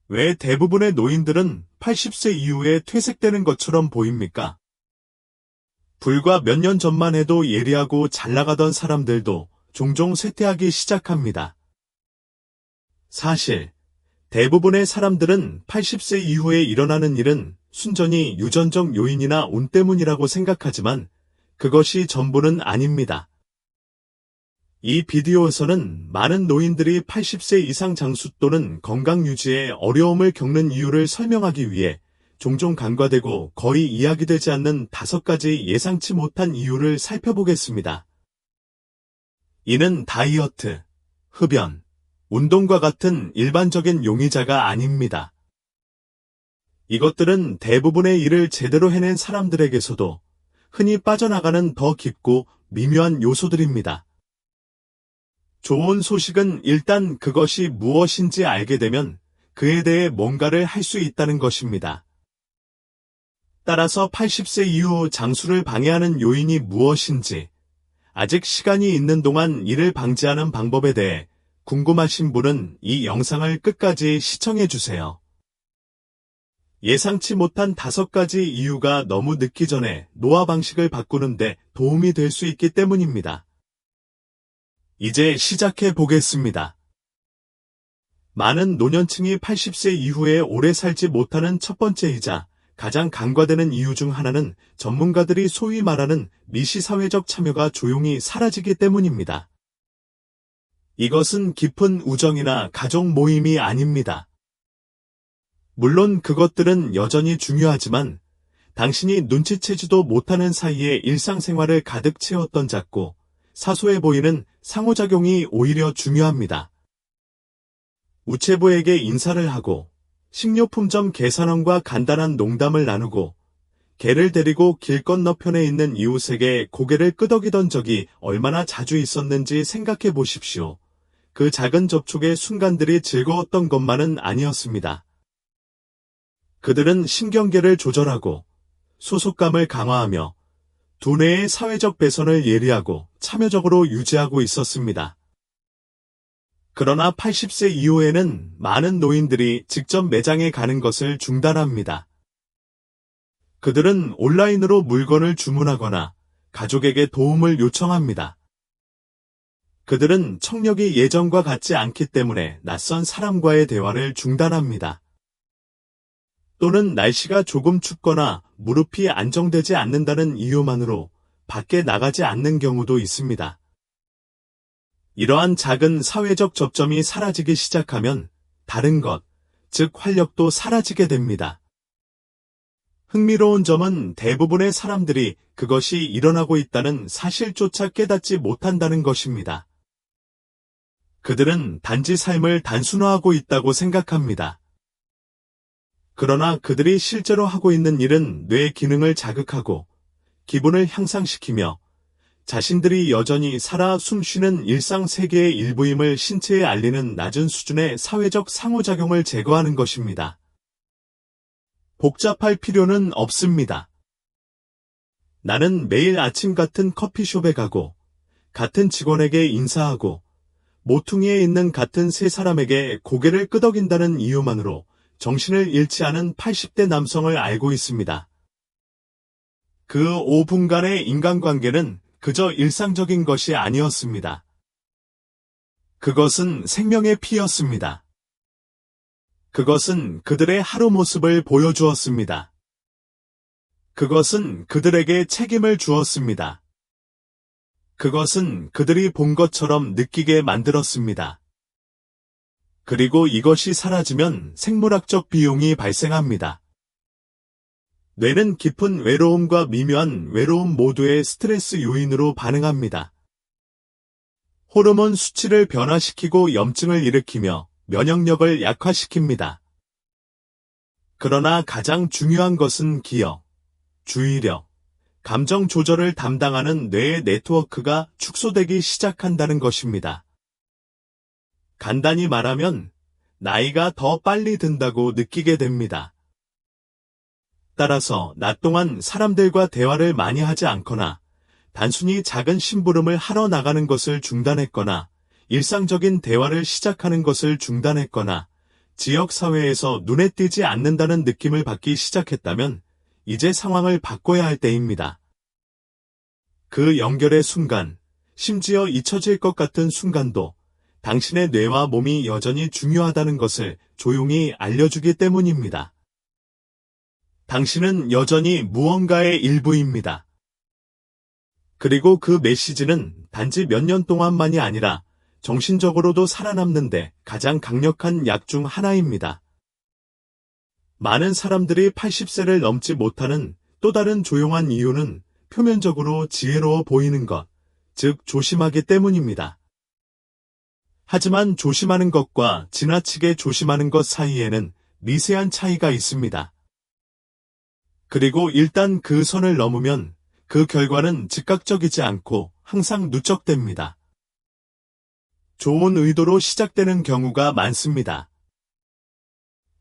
왜 대부분의 노인들은 80세 이후에 퇴색되는 것처럼 보입니까? 불과 몇 년 전만 해도 예리하고 잘 나가던 사람들도 종종 쇠퇴하기 시작합니다. 사실 대부분의 사람들은 80세 이후에 일어나는 일은 순전히 유전적 요인이나 운 때문이라고 생각하지만 그것이 전부는 아닙니다. 이 비디오에서는 많은 노인들이 80세 이상 장수 또는 건강 유지에 어려움을 겪는 이유를 설명하기 위해 종종 간과되고 거의 이야기되지 않는 5가지 예상치 못한 이유를 살펴보겠습니다. 이는 다이어트, 흡연, 운동과 같은 일반적인 용의자가 아닙니다. 이것들은 대부분의 일을 제대로 해낸 사람들에게서도 흔히 빠져나가는 더 깊고 미묘한 요소들입니다. 좋은 소식은 일단 그것이 무엇인지 알게 되면 그에 대해 뭔가를 할 수 있다는 것입니다. 따라서 80세 이후 장수를 방해하는 요인이 무엇인지, 아직 시간이 있는 동안 이를 방지하는 방법에 대해 궁금하신 분은 이 영상을 끝까지 시청해주세요. 예상치 못한 5가지 이유가 너무 늦기 전에 노화 방식을 바꾸는데 도움이 될 수 있기 때문입니다. 이제 시작해 보겠습니다. 많은 노년층이 80세 이후에 오래 살지 못하는 첫 번째이자 가장 간과되는 이유 중 하나는 전문가들이 소위 말하는 미시사회적 참여가 조용히 사라지기 때문입니다. 이것은 깊은 우정이나 가족 모임이 아닙니다. 물론 그것들은 여전히 중요하지만 당신이 눈치채지도 못하는 사이에 일상생활을 가득 채웠던 작고 사소해 보이는 상호작용이 오히려 중요합니다. 우체부에게 인사를 하고 식료품점 계산원과 간단한 농담을 나누고 개를 데리고 길 건너편에 있는 이웃에게 고개를 끄덕이던 적이 얼마나 자주 있었는지 생각해 보십시오. 그 작은 접촉의 순간들이 즐거웠던 것만은 아니었습니다. 그들은 신경계를 조절하고 소속감을 강화하며 두뇌의 사회적 배선을 예리하고 참여적으로 유지하고 있었습니다. 그러나 80세 이후에는 많은 노인들이 직접 매장에 가는 것을 중단합니다. 그들은 온라인으로 물건을 주문하거나 가족에게 도움을 요청합니다. 그들은 청력이 예전과 같지 않기 때문에 낯선 사람과의 대화를 중단합니다. 또는 날씨가 조금 춥거나 무릎이 안정되지 않는다는 이유만으로 밖에 나가지 않는 경우도 있습니다. 이러한 작은 사회적 접점이 사라지기 시작하면 다른 것, 즉 활력도 사라지게 됩니다. 흥미로운 점은 대부분의 사람들이 그것이 일어나고 있다는 사실조차 깨닫지 못한다는 것입니다. 그들은 단지 삶을 단순화하고 있다고 생각합니다. 그러나 그들이 실제로 하고 있는 일은 뇌 기능을 자극하고 기분을 향상시키며 자신들이 여전히 살아 숨쉬는 일상 세계의 일부임을 신체에 알리는 낮은 수준의 사회적 상호작용을 제거하는 것입니다. 복잡할 필요는 없습니다. 나는 매일 아침 같은 커피숍에 가고 같은 직원에게 인사하고 모퉁이에 있는 같은 세 사람에게 고개를 끄덕인다는 이유만으로 정신을 잃지 않은 80대 남성을 알고 있습니다. 그 5분간의 인간관계는 그저 일상적인 것이 아니었습니다. 그것은 생명의 피였습니다. 그것은 그들의 하루 모습을 보여주었습니다. 그것은 그들에게 책임을 주었습니다. 그것은 그들이 본 것처럼 느끼게 만들었습니다. 그리고 이것이 사라지면 생물학적 비용이 발생합니다. 뇌는 깊은 외로움과 미묘한 외로움 모두의 스트레스 요인으로 반응합니다. 호르몬 수치를 변화시키고 염증을 일으키며 면역력을 약화시킵니다. 그러나 가장 중요한 것은 기억, 주의력, 감정 조절을 담당하는 뇌의 네트워크가 축소되기 시작한다는 것입니다. 간단히 말하면 나이가 더 빨리 든다고 느끼게 됩니다. 따라서 낮 동안 사람들과 대화를 많이 하지 않거나 단순히 작은 심부름을 하러 나가는 것을 중단했거나 일상적인 대화를 시작하는 것을 중단했거나 지역사회에서 눈에 띄지 않는다는 느낌을 받기 시작했다면 이제 상황을 바꿔야 할 때입니다. 그 연결의 순간, 심지어 잊혀질 것 같은 순간도 당신의 뇌와 몸이 여전히 중요하다는 것을 조용히 알려주기 때문입니다. 당신은 여전히 무언가의 일부입니다. 그리고 그 메시지는 단지 몇 년 동안만이 아니라 정신적으로도 살아남는데 가장 강력한 약 중 하나입니다. 많은 사람들이 80세를 넘지 못하는 또 다른 조용한 이유는 표면적으로 지혜로워 보이는 것, 즉 조심하기 때문입니다. 하지만 조심하는 것과 지나치게 조심하는 것 사이에는 미세한 차이가 있습니다. 그리고 일단 그 선을 넘으면 그 결과는 즉각적이지 않고 항상 누적됩니다. 좋은 의도로 시작되는 경우가 많습니다.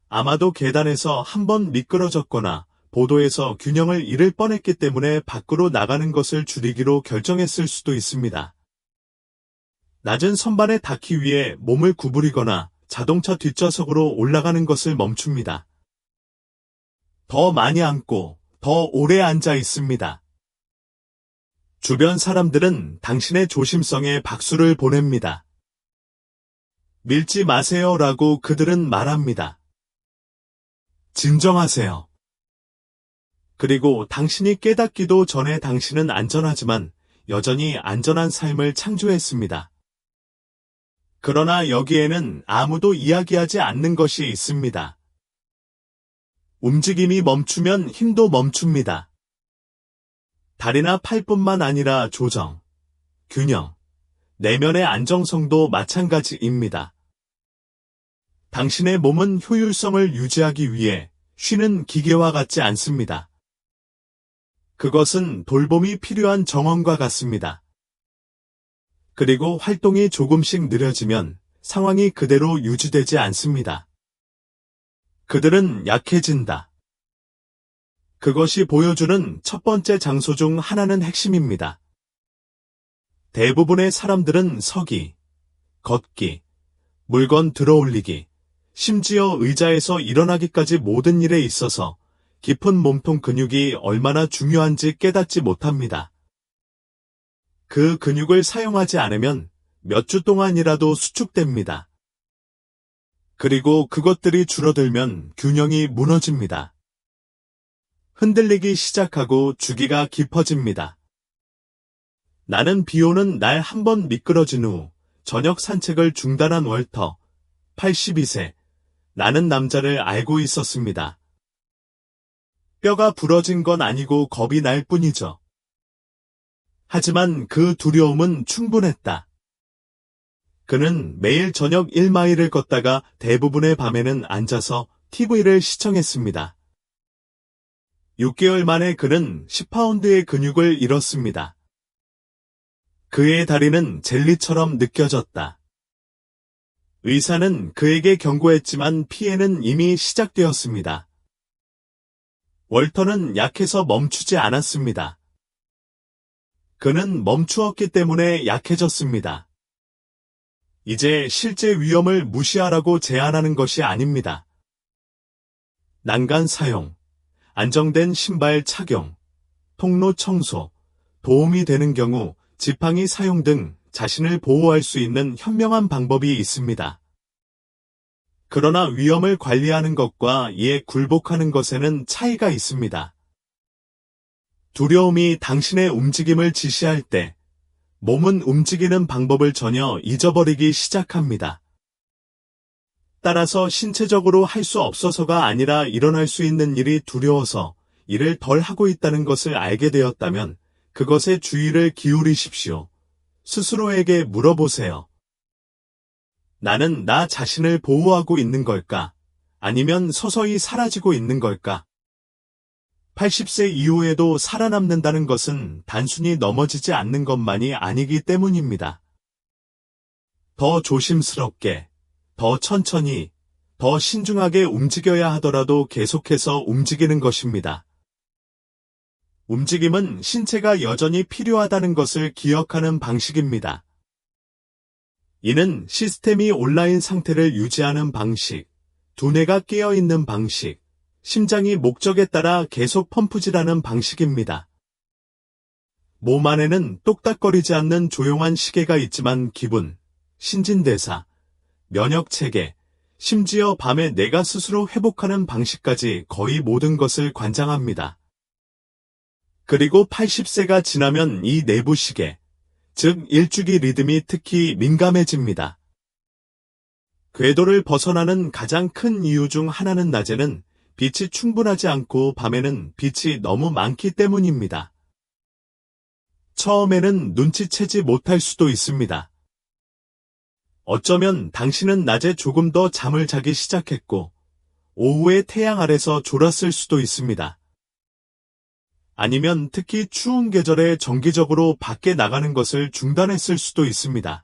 아마도 계단에서 한번 미끄러졌거나 보도에서 균형을 잃을 뻔했기 때문에 밖으로 나가는 것을 줄이기로 결정했을 수도 있습니다. 낮은 선반에 닿기 위해 몸을 구부리거나 자동차 뒷좌석으로 올라가는 것을 멈춥니다. 더 많이 앉고 더 오래 앉아 있습니다. 주변 사람들은 당신의 조심성에 박수를 보냅니다. 밀지 마세요라고 그들은 말합니다. 진정하세요. 그리고 당신이 깨닫기도 전에 당신은 안전하지만 여전히 안전한 삶을 창조했습니다. 그러나 여기에는 아무도 이야기하지 않는 것이 있습니다. 움직임이 멈추면 힘도 멈춥니다. 다리나 팔뿐만 아니라 조정, 균형, 내면의 안정성도 마찬가지입니다. 당신의 몸은 효율성을 유지하기 위해 쉬는 기계와 같지 않습니다. 그것은 돌봄이 필요한 정원과 같습니다. 그리고 활동이 조금씩 느려지면 상황이 그대로 유지되지 않습니다. 그들은 약해진다. 그것이 보여주는 첫 번째 장소 중 하나는 핵심입니다. 대부분의 사람들은 서기, 걷기, 물건 들어올리기, 심지어 의자에서 일어나기까지 모든 일에 있어서 깊은 몸통 근육이 얼마나 중요한지 깨닫지 못합니다. 그 근육을 사용하지 않으면 몇 주 동안이라도 수축됩니다. 그리고 그것들이 줄어들면 균형이 무너집니다. 흔들리기 시작하고 주기가 깊어집니다. 나는 비 오는 날 한 번 미끄러진 후 저녁 산책을 중단한 월터, 82세, 나는 남자를 알고 있었습니다. 뼈가 부러진 건 아니고 겁이 날 뿐이죠. 하지만 그 두려움은 충분했다. 그는 매일 저녁 1마일을 걷다가 대부분의 밤에는 앉아서 TV를 시청했습니다. 6개월 만에 그는 10파운드의 근육을 잃었습니다. 그의 다리는 젤리처럼 느껴졌다. 의사는 그에게 경고했지만 피해는 이미 시작되었습니다. 월터는 약해서 멈추지 않았습니다. 그는 멈추었기 때문에 약해졌습니다. 이제 실제 위험을 무시하라고 제안하는 것이 아닙니다. 난간 사용, 안정된 신발 착용, 통로 청소, 도움이 되는 경우 지팡이 사용 등 자신을 보호할 수 있는 현명한 방법이 있습니다. 그러나 위험을 관리하는 것과 이에 굴복하는 것에는 차이가 있습니다. 두려움이 당신의 움직임을 지시할 때 몸은 움직이는 방법을 전혀 잊어버리기 시작합니다. 따라서 신체적으로 할 수 없어서가 아니라 일어날 수 있는 일이 두려워서 일을 덜 하고 있다는 것을 알게 되었다면 그것에 주의를 기울이십시오. 스스로에게 물어보세요. 나는 나 자신을 보호하고 있는 걸까? 아니면 서서히 사라지고 있는 걸까? 80세 이후에도 살아남는다는 것은 단순히 넘어지지 않는 것만이 아니기 때문입니다. 더 조심스럽게, 더 천천히, 더 신중하게 움직여야 하더라도 계속해서 움직이는 것입니다. 움직임은 신체가 여전히 필요하다는 것을 기억하는 방식입니다. 이는 시스템이 온라인 상태를 유지하는 방식, 두뇌가 깨어있는 방식, 심장이 목적에 따라 계속 펌프질하는 방식입니다. 몸 안에는 똑딱거리지 않는 조용한 시계가 있지만 기분, 신진대사, 면역체계, 심지어 밤에 내가 스스로 회복하는 방식까지 거의 모든 것을 관장합니다. 그리고 80세가 지나면 이 내부 시계, 즉 일주기 리듬이 특히 민감해집니다. 궤도를 벗어나는 가장 큰 이유 중 하나는 낮에는 빛이 충분하지 않고 밤에는 빛이 너무 많기 때문입니다. 처음에는 눈치채지 못할 수도 있습니다. 어쩌면 당신은 낮에 조금 더 잠을 자기 시작했고 오후에 태양 아래서 졸았을 수도 있습니다. 아니면 특히 추운 계절에 정기적으로 밖에 나가는 것을 중단했을 수도 있습니다.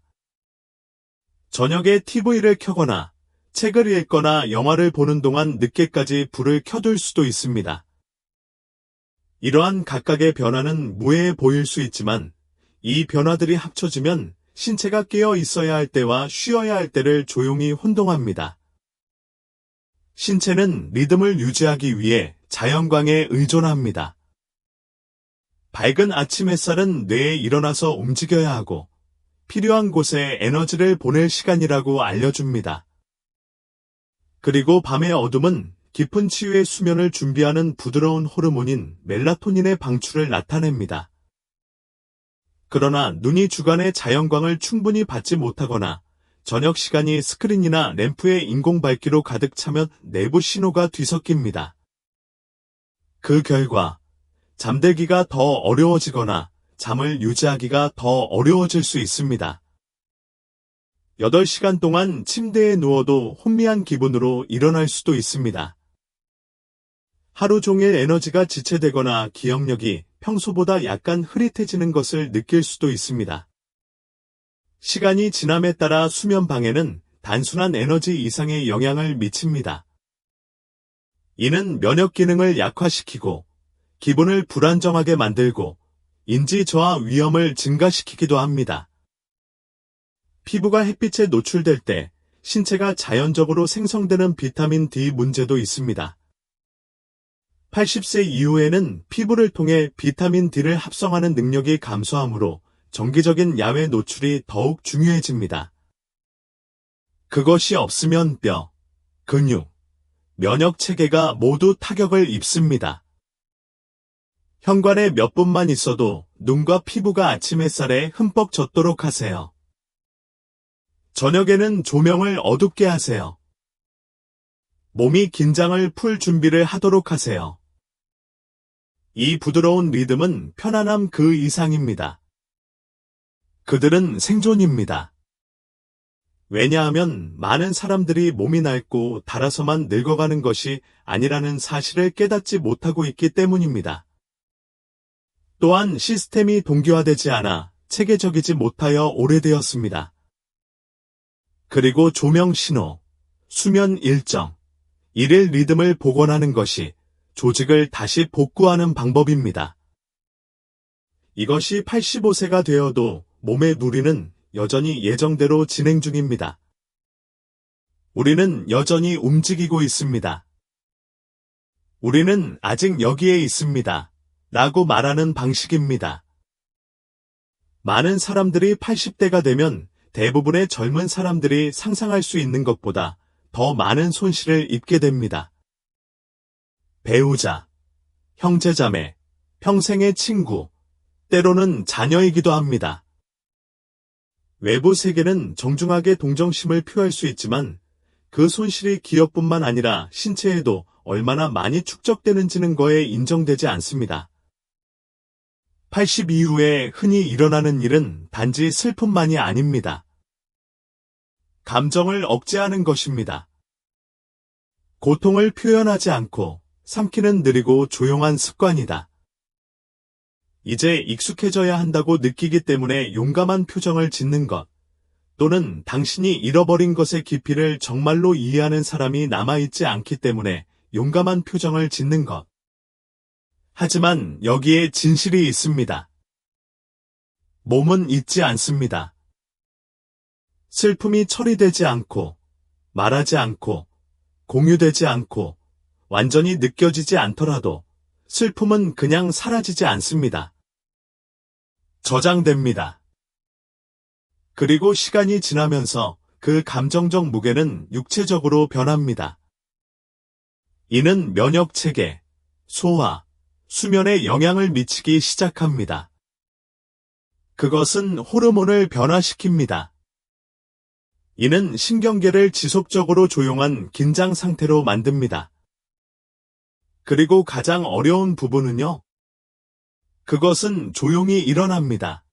저녁에 TV를 켜거나 책을 읽거나 영화를 보는 동안 늦게까지 불을 켜둘 수도 있습니다. 이러한 각각의 변화는 무해해 보일 수 있지만 이 변화들이 합쳐지면 신체가 깨어 있어야 할 때와 쉬어야 할 때를 조용히 혼동합니다. 신체는 리듬을 유지하기 위해 자연광에 의존합니다. 밝은 아침 햇살은 뇌에 일어나서 움직여야 하고 필요한 곳에 에너지를 보낼 시간이라고 알려줍니다. 그리고 밤의 어둠은 깊은 치유의 수면을 준비하는 부드러운 호르몬인 멜라토닌의 방출을 나타냅니다. 그러나 눈이 주간의 자연광을 충분히 받지 못하거나 저녁 시간이 스크린이나 램프의 인공 밝기로 가득 차면 내부 신호가 뒤섞입니다. 그 결과 잠들기가 더 어려워지거나 잠을 유지하기가 더 어려워질 수 있습니다. 8시간 동안 침대에 누워도 혼미한 기분으로 일어날 수도 있습니다. 하루 종일 에너지가 지체되거나 기억력이 평소보다 약간 흐릿해지는 것을 느낄 수도 있습니다. 시간이 지남에 따라 수면 방해는 단순한 에너지 이상의 영향을 미칩니다. 이는 면역 기능을 약화시키고 기분을 불안정하게 만들고 인지 저하 위험을 증가시키기도 합니다. 피부가 햇빛에 노출될 때 신체가 자연적으로 생성되는 비타민 D 문제도 있습니다. 80세 이후에는 피부를 통해 비타민 D를 합성하는 능력이 감소하므로 정기적인 야외 노출이 더욱 중요해집니다. 그것이 없으면 뼈, 근육, 면역 체계가 모두 타격을 입습니다. 현관에 몇 분만 있어도 눈과 피부가 아침 햇살에 흠뻑 젖도록 하세요. 저녁에는 조명을 어둡게 하세요. 몸이 긴장을 풀 준비를 하도록 하세요. 이 부드러운 리듬은 편안함 그 이상입니다. 그들은 생존입니다. 왜냐하면 많은 사람들이 몸이 낡고 닳아서만 늙어가는 것이 아니라는 사실을 깨닫지 못하고 있기 때문입니다. 또한 시스템이 동기화되지 않아 체계적이지 못하여 오래되었습니다. 그리고 조명 신호, 수면 일정, 일일 리듬을 복원하는 것이 조직을 다시 복구하는 방법입니다. 이것이 85세가 되어도 몸의 누리는 여전히 예정대로 진행 중입니다. 우리는 여전히 움직이고 있습니다. 우리는 아직 여기에 있습니다. 라고 말하는 방식입니다. 많은 사람들이 80대가 되면 대부분의 젊은 사람들이 상상할 수 있는 것보다 더 많은 손실을 입게 됩니다. 배우자, 형제자매, 평생의 친구, 때로는 자녀이기도 합니다. 외부 세계는 정중하게 동정심을 표할 수 있지만 그 손실이 기업뿐만 아니라 신체에도 얼마나 많이 축적되는지는 거에 인정되지 않습니다. 80 이후에 흔히 일어나는 일은 단지 슬픔만이 아닙니다. 감정을 억제하는 것입니다. 고통을 표현하지 않고 삼키는 느리고 조용한 습관이다. 이제 익숙해져야 한다고 느끼기 때문에 용감한 표정을 짓는 것, 또는 당신이 잃어버린 것의 깊이를 정말로 이해하는 사람이 남아있지 않기 때문에 용감한 표정을 짓는 것. 하지만 여기에 진실이 있습니다. 몸은 잊지 않습니다. 슬픔이 처리되지 않고, 말하지 않고, 공유되지 않고 완전히 느껴지지 않더라도 슬픔은 그냥 사라지지 않습니다. 저장됩니다. 그리고 시간이 지나면서 그 감정적 무게는 육체적으로 변합니다. 이는 면역체계, 소화, 수면에 영향을 미치기 시작합니다. 그것은 호르몬을 변화시킵니다. 이는 신경계를 지속적으로 조용한 긴장 상태로 만듭니다. 그리고 가장 어려운 부분은요. 그것은 조용히 일어납니다.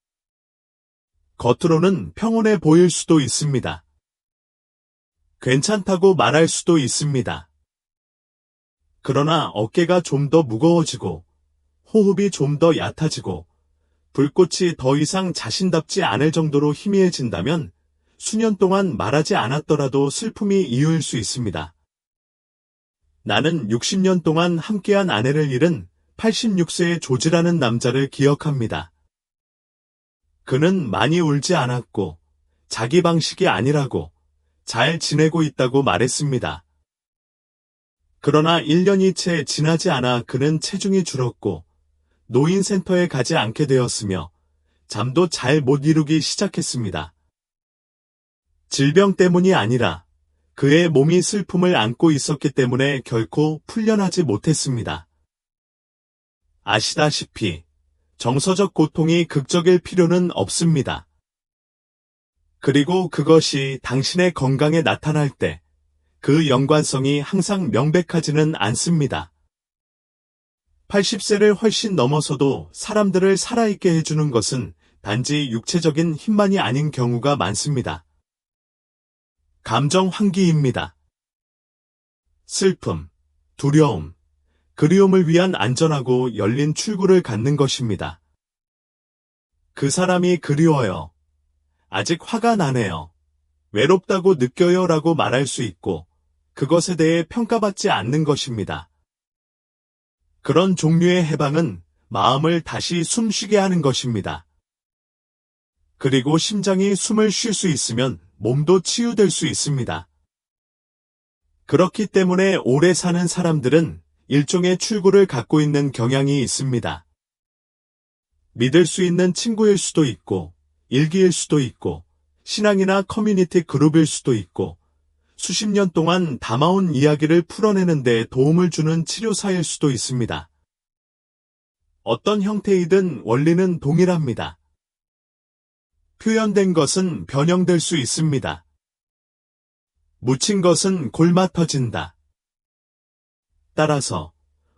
겉으로는 평온해 보일 수도 있습니다. 괜찮다고 말할 수도 있습니다. 그러나 어깨가 좀 더 무거워지고 호흡이 좀 더 얕아지고 불꽃이 더 이상 자신답지 않을 정도로 희미해진다면 수년 동안 말하지 않았더라도 슬픔이 이유일 수 있습니다. 나는 60년 동안 함께한 아내를 잃은 86세의 조지라는 남자를 기억합니다. 그는 많이 울지 않았고 자기 방식이 아니라고 잘 지내고 있다고 말했습니다. 그러나 1년이 채 지나지 않아 그는 체중이 줄었고 노인센터에 가지 않게 되었으며 잠도 잘 못 이루기 시작했습니다. 질병 때문이 아니라 그의 몸이 슬픔을 안고 있었기 때문에 결코 풀려나지 못했습니다. 아시다시피 정서적 고통이 극적일 필요는 없습니다. 그리고 그것이 당신의 건강에 나타날 때 그 연관성이 항상 명백하지는 않습니다. 80세를 훨씬 넘어서도 사람들을 살아있게 해주는 것은 단지 육체적인 힘만이 아닌 경우가 많습니다. 감정 환기입니다. 슬픔, 두려움, 그리움을 위한 안전하고 열린 출구를 갖는 것입니다. 그 사람이 그리워요. 아직 화가 나네요. 외롭다고 느껴요 라고 말할 수 있고 그것에 대해 평가받지 않는 것입니다. 그런 종류의 해방은 마음을 다시 숨쉬게 하는 것입니다. 그리고 심장이 숨을 쉴 수 있으면 몸도 치유될 수 있습니다. 그렇기 때문에 오래 사는 사람들은 일종의 출구를 갖고 있는 경향이 있습니다. 믿을 수 있는 친구일 수도 있고, 일기일 수도 있고, 신앙이나 커뮤니티 그룹일 수도 있고, 수십 년 동안 담아온 이야기를 풀어내는 데 도움을 주는 치료사일 수도 있습니다. 어떤 형태이든 원리는 동일합니다. 표현된 것은 변형될 수 있습니다. 묻힌 것은 골마 터진다. 따라서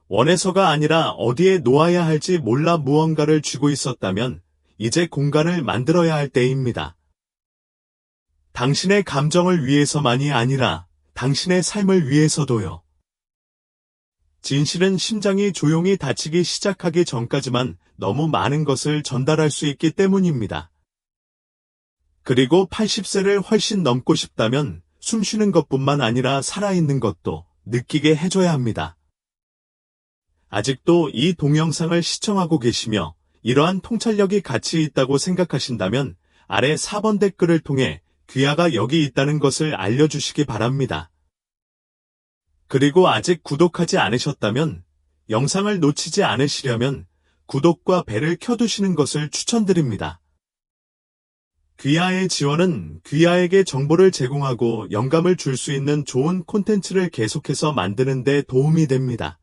원에서가 아니라 어디에 놓아야 할지 몰라 무언가를 쥐고 있었다면 이제 공간을 만들어야 할 때입니다. 당신의 감정을 위해서만이 아니라 당신의 삶을 위해서도요. 진실은 심장이 조용히 다치기 시작하기 전까지만 너무 많은 것을 전달할 수 있기 때문입니다. 그리고 80세를 훨씬 넘고 싶다면 숨쉬는 것뿐만 아니라 살아있는 것도 느끼게 해줘야 합니다. 아직도 이 동영상을 시청하고 계시며 이러한 통찰력이 가치 있다고 생각하신다면 아래 4번 댓글을 통해 귀하가 여기 있다는 것을 알려주시기 바랍니다. 그리고 아직 구독하지 않으셨다면 영상을 놓치지 않으시려면 구독과 벨을 켜두시는 것을 추천드립니다. 귀하의 지원은 귀하에게 정보를 제공하고 영감을 줄 수 있는 좋은 콘텐츠를 계속해서 만드는 데 도움이 됩니다.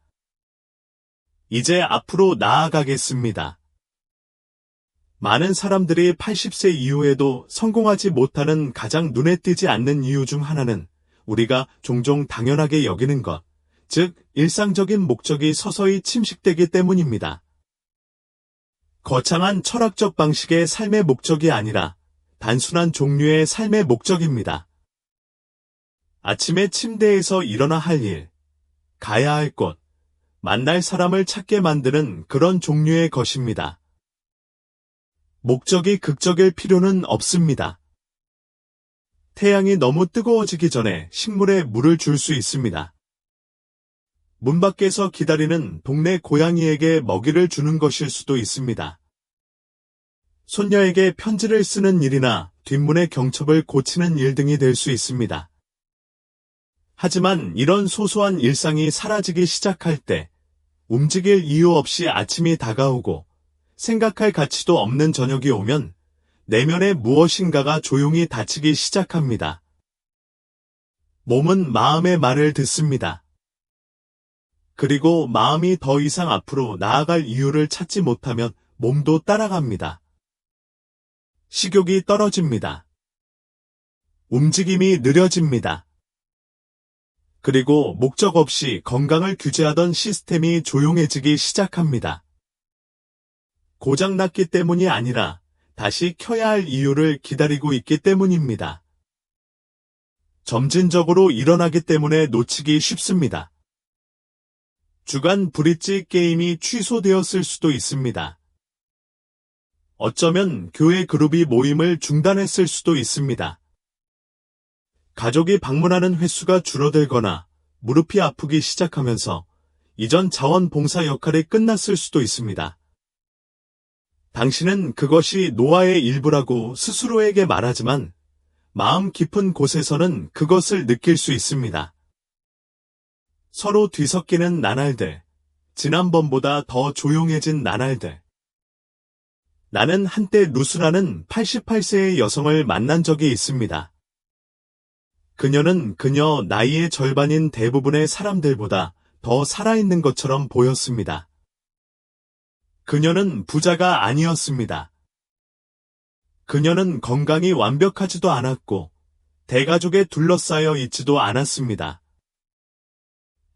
이제 앞으로 나아가겠습니다. 많은 사람들이 80세 이후에도 성공하지 못하는 가장 눈에 띄지 않는 이유 중 하나는 우리가 종종 당연하게 여기는 것, 즉 일상적인 목적이 서서히 침식되기 때문입니다. 거창한 철학적 방식의 삶의 목적이 아니라 단순한 종류의 삶의 목적입니다. 아침에 침대에서 일어나 할 일, 가야 할 곳, 만날 사람을 찾게 만드는 그런 종류의 것입니다. 목적이 극적일 필요는 없습니다. 태양이 너무 뜨거워지기 전에 식물에 물을 줄 수 있습니다. 문 밖에서 기다리는 동네 고양이에게 먹이를 주는 것일 수도 있습니다. 손녀에게 편지를 쓰는 일이나 뒷문의 경첩을 고치는 일 등이 될 수 있습니다. 하지만 이런 소소한 일상이 사라지기 시작할 때 움직일 이유 없이 아침이 다가오고 생각할 가치도 없는 저녁이 오면 내면의 무엇인가가 조용히 닫히기 시작합니다. 몸은 마음의 말을 듣습니다. 그리고 마음이 더 이상 앞으로 나아갈 이유를 찾지 못하면 몸도 따라갑니다. 식욕이 떨어집니다. 움직임이 느려집니다. 그리고 목적 없이 건강을 규제하던 시스템이 조용해지기 시작합니다. 고장났기 때문이 아니라 다시 켜야 할 이유를 기다리고 있기 때문입니다. 점진적으로 일어나기 때문에 놓치기 쉽습니다. 주간 브릿지 게임이 취소되었을 수도 있습니다. 어쩌면 교회 그룹이 모임을 중단했을 수도 있습니다. 가족이 방문하는 횟수가 줄어들거나 무릎이 아프기 시작하면서 이전 자원봉사 역할이 끝났을 수도 있습니다. 당신은 그것이 노화의 일부라고 스스로에게 말하지만 마음 깊은 곳에서는 그것을 느낄 수 있습니다. 서로 뒤섞이는 나날들, 지난번보다 더 조용해진 나날들. 나는 한때 루스라는 88세의 여성을 만난 적이 있습니다. 그녀는 그녀 나이의 절반인 대부분의 사람들보다 더 살아있는 것처럼 보였습니다. 그녀는 부자가 아니었습니다. 그녀는 건강이 완벽하지도 않았고 대가족에 둘러싸여 있지도 않았습니다.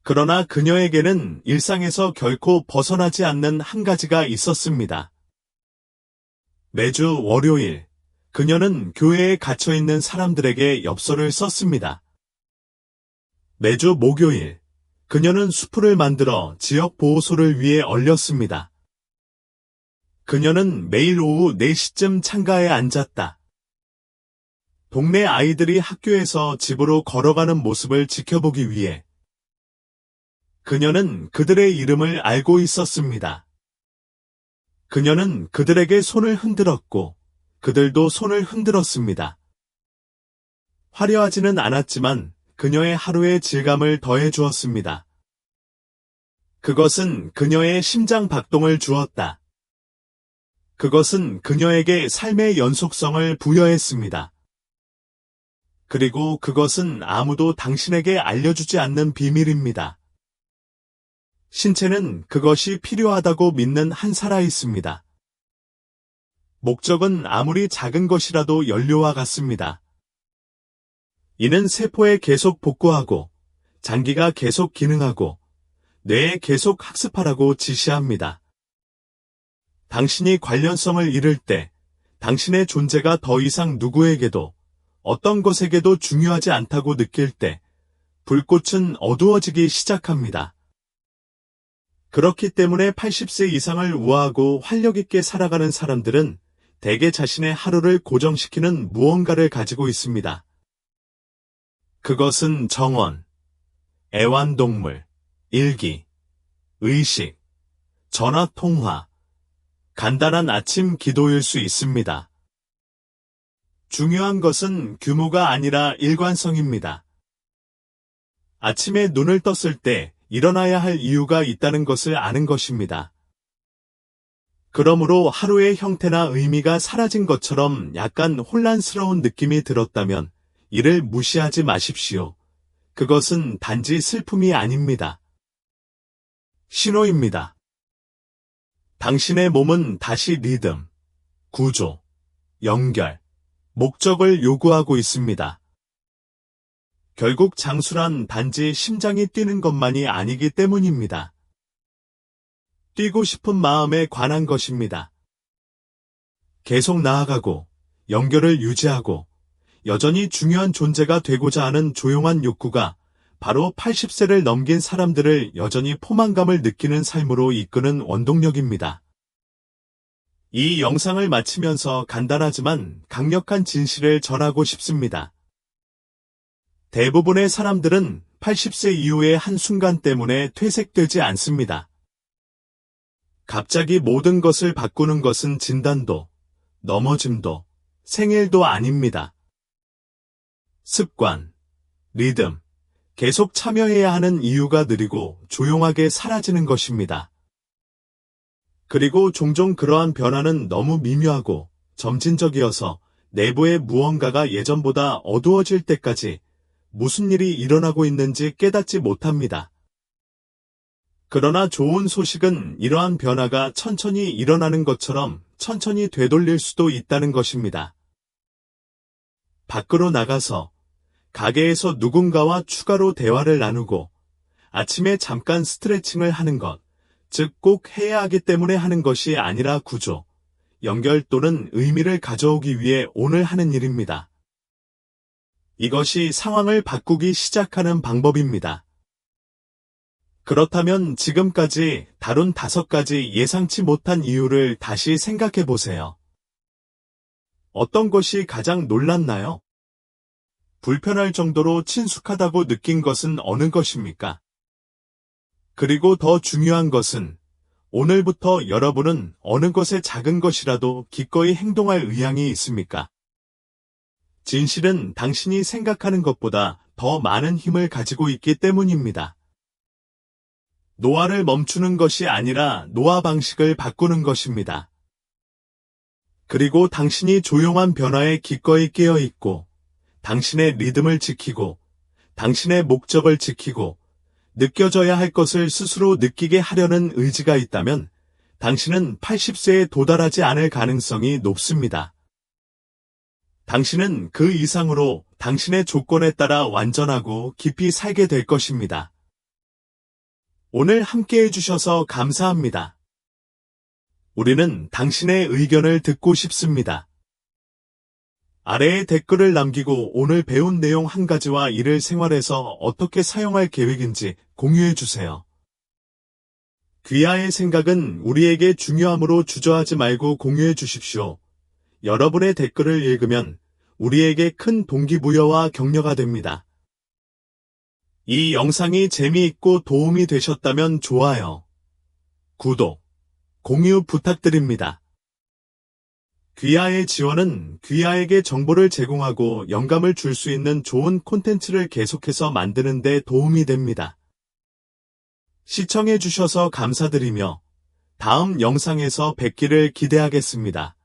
그러나 그녀에게는 일상에서 결코 벗어나지 않는 한 가지가 있었습니다. 매주 월요일, 그녀는 교회에 갇혀있는 사람들에게 엽서를 썼습니다. 매주 목요일, 그녀는 수프를 만들어 지역 보호소를 위해 얼렸습니다. 그녀는 매일 오후 4시쯤 창가에 앉았다. 동네 아이들이 학교에서 집으로 걸어가는 모습을 지켜보기 위해 그녀는 그들의 이름을 알고 있었습니다. 그녀는 그들에게 손을 흔들었고 그들도 손을 흔들었습니다. 화려하지는 않았지만 그녀의 하루의 질감을 더해 주었습니다. 그것은 그녀의 심장 박동을 주었다. 그것은 그녀에게 삶의 연속성을 부여했습니다. 그리고 그것은 아무도 당신에게 알려주지 않는 비밀입니다. 신체는 그것이 필요하다고 믿는 한 살아있습니다. 목적은 아무리 작은 것이라도 연료와 같습니다. 이는 세포에 계속 복구하고 장기가 계속 기능하고 뇌에 계속 학습하라고 지시합니다. 당신이 관련성을 잃을 때 당신의 존재가 더 이상 누구에게도 어떤 것에게도 중요하지 않다고 느낄 때 불꽃은 어두워지기 시작합니다. 그렇기 때문에 80세 이상을 우아하고 활력 있게 살아가는 사람들은 대개 자신의 하루를 고정시키는 무언가를 가지고 있습니다. 그것은 정원, 애완동물, 일기, 의식, 전화통화, 간단한 아침 기도일 수 있습니다. 중요한 것은 규모가 아니라 일관성입니다. 아침에 눈을 떴을 때 일어나야 할 이유가 있다는 것을 아는 것입니다. 그러므로 하루의 형태나 의미가 사라진 것처럼 약간 혼란스러운 느낌이 들었다면 이를 무시하지 마십시오. 그것은 단지 슬픔이 아닙니다. 신호입니다. 당신의 몸은 다시 리듬, 구조, 연결, 목적을 요구하고 있습니다. 결국 장수란 단지 심장이 뛰는 것만이 아니기 때문입니다. 뛰고 싶은 마음에 관한 것입니다. 계속 나아가고 연결을 유지하고 여전히 중요한 존재가 되고자 하는 조용한 욕구가 바로 80세를 넘긴 사람들을 여전히 포만감을 느끼는 삶으로 이끄는 원동력입니다. 이 영상을 마치면서 간단하지만 강력한 진실을 전하고 싶습니다. 대부분의 사람들은 80세 이후의 한순간 때문에 퇴색되지 않습니다. 갑자기 모든 것을 바꾸는 것은 진단도, 넘어짐도, 생일도 아닙니다. 습관, 리듬, 계속 참여해야 하는 이유가 느리고 조용하게 사라지는 것입니다. 그리고 종종 그러한 변화는 너무 미묘하고 점진적이어서 내부의 무언가가 예전보다 어두워질 때까지 무슨 일이 일어나고 있는지 깨닫지 못합니다. 그러나 좋은 소식은 이러한 변화가 천천히 일어나는 것처럼 천천히 되돌릴 수도 있다는 것입니다. 밖으로 나가서 가게에서 누군가와 추가로 대화를 나누고 아침에 잠깐 스트레칭을 하는 것, 즉 꼭 해야 하기 때문에 하는 것이 아니라 구조, 연결 또는 의미를 가져오기 위해 오늘 하는 일입니다. 이것이 상황을 바꾸기 시작하는 방법입니다. 그렇다면 지금까지 다룬 5가지 예상치 못한 이유를 다시 생각해 보세요. 어떤 것이 가장 놀랐나요? 불편할 정도로 친숙하다고 느낀 것은 어느 것입니까? 그리고 더 중요한 것은 오늘부터 여러분은 어느 것의 작은 것이라도 기꺼이 행동할 의향이 있습니까? 진실은 당신이 생각하는 것보다 더 많은 힘을 가지고 있기 때문입니다. 노화를 멈추는 것이 아니라 노화 방식을 바꾸는 것입니다. 그리고 당신이 조용한 변화에 기꺼이 깨어 있고 당신의 리듬을 지키고 당신의 목적을 지키고 느껴져야 할 것을 스스로 느끼게 하려는 의지가 있다면 당신은 80세에 도달하지 않을 가능성이 높습니다. 당신은 그 이상으로 당신의 조건에 따라 완전하고 깊이 살게 될 것입니다. 오늘 함께 해주셔서 감사합니다. 우리는 당신의 의견을 듣고 싶습니다. 아래에 댓글을 남기고 오늘 배운 내용 한 가지와 이를 생활에서 어떻게 사용할 계획인지 공유해 주세요. 귀하의 생각은 우리에게 중요함으로 주저하지 말고 공유해 주십시오. 여러분의 댓글을 읽으면 우리에게 큰 동기부여와 격려가 됩니다. 이 영상이 재미있고 도움이 되셨다면 좋아요, 구독, 공유 부탁드립니다. 귀하의 지원은 귀하에게 정보를 제공하고 영감을 줄 수 있는 좋은 콘텐츠를 계속해서 만드는 데 도움이 됩니다. 시청해 주셔서 감사드리며 다음 영상에서 뵙기를 기대하겠습니다.